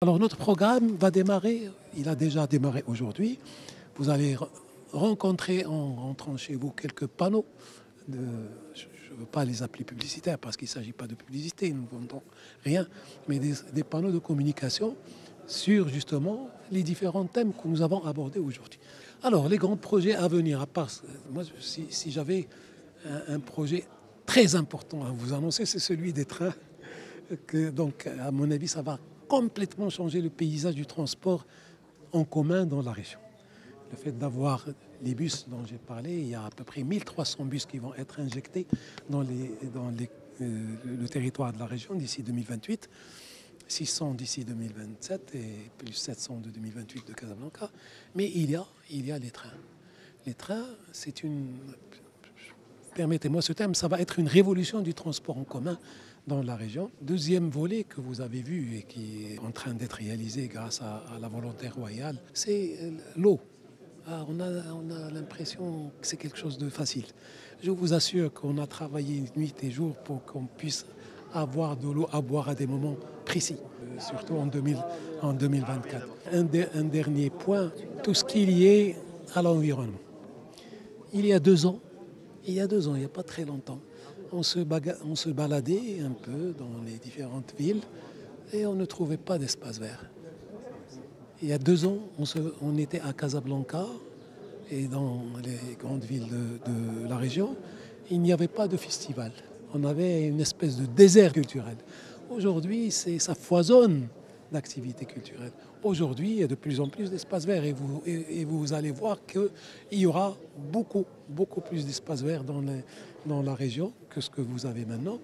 Alors notre programme va démarrer, il a déjà démarré aujourd'hui. Vous allez rencontrer en rentrant chez vous quelques panneaux. Je ne veux pas les appeler publicitaires parce qu'il ne s'agit pas de publicité, nous ne vendons rien, mais des panneaux de communication sur justement les différents thèmes que nous avons abordés aujourd'hui. Alors les grands projets à venir, à part, moi si j'avais un projet très important à vous annoncer, c'est celui des trains. Donc à mon avis, ça va complètement changer le paysage du transport en commun dans la région. Le fait d'avoir les bus dont j'ai parlé, il y a à peu près 1300 bus qui vont être injectés dans le territoire de la région d'ici 2028, 600 d'ici 2027 et plus 700 de 2028 de Casablanca. Mais il y a les trains. Les trains, c'est une... Permettez-moi ce terme, ça va être une révolution du transport en commun dans la région. Deuxième volet que vous avez vu et qui est en train d'être réalisé grâce à la volonté royale, c'est l'eau. On a l'impression que c'est quelque chose de facile. Je vous assure qu'on a travaillé nuit et jour pour qu'on puisse avoir de l'eau à boire à des moments précis, surtout en 2024. Un dernier point, tout ce qu'il y ait à l'environnement. Il y a 2 ans, il n'y a pas très longtemps, on se baladait un peu dans les différentes villes et on ne trouvait pas d'espace vert. Il y a 2 ans, on était à Casablanca et dans les grandes villes de la région, il n'y avait pas de festival. On avait une espèce de désert culturel. Aujourd'hui, ça foisonne d'activités culturelles. Aujourd'hui, il y a de plus en plus d'espaces verts et vous allez voir qu'il y aura beaucoup plus d'espaces verts dans la région que ce que vous avez maintenant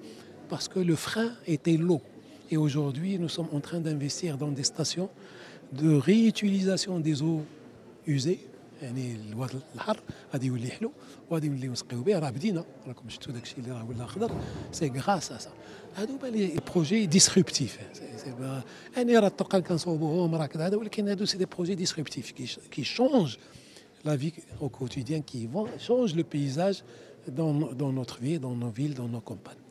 parce que le frein était l'eau. Et aujourd'hui, nous sommes en train d'investir dans des stations de réutilisation des eaux usées. يعني الواد الحر غادي يولي حلو وغادي نوليو نسقيو به راه بدينا راكم شفتوا داكشي اللي راه ولا خضر سي غراس ا سا هادو هما لي بروجي ديسربتيف يعني راه الطرق كنصوبوهم راه كذا هذا ولكن هادو سي دي بروجي ديسربتيف كي شونج la vie au quotidien qui change le paysage dans notre vie, dans nos villes, dans nos campagnes.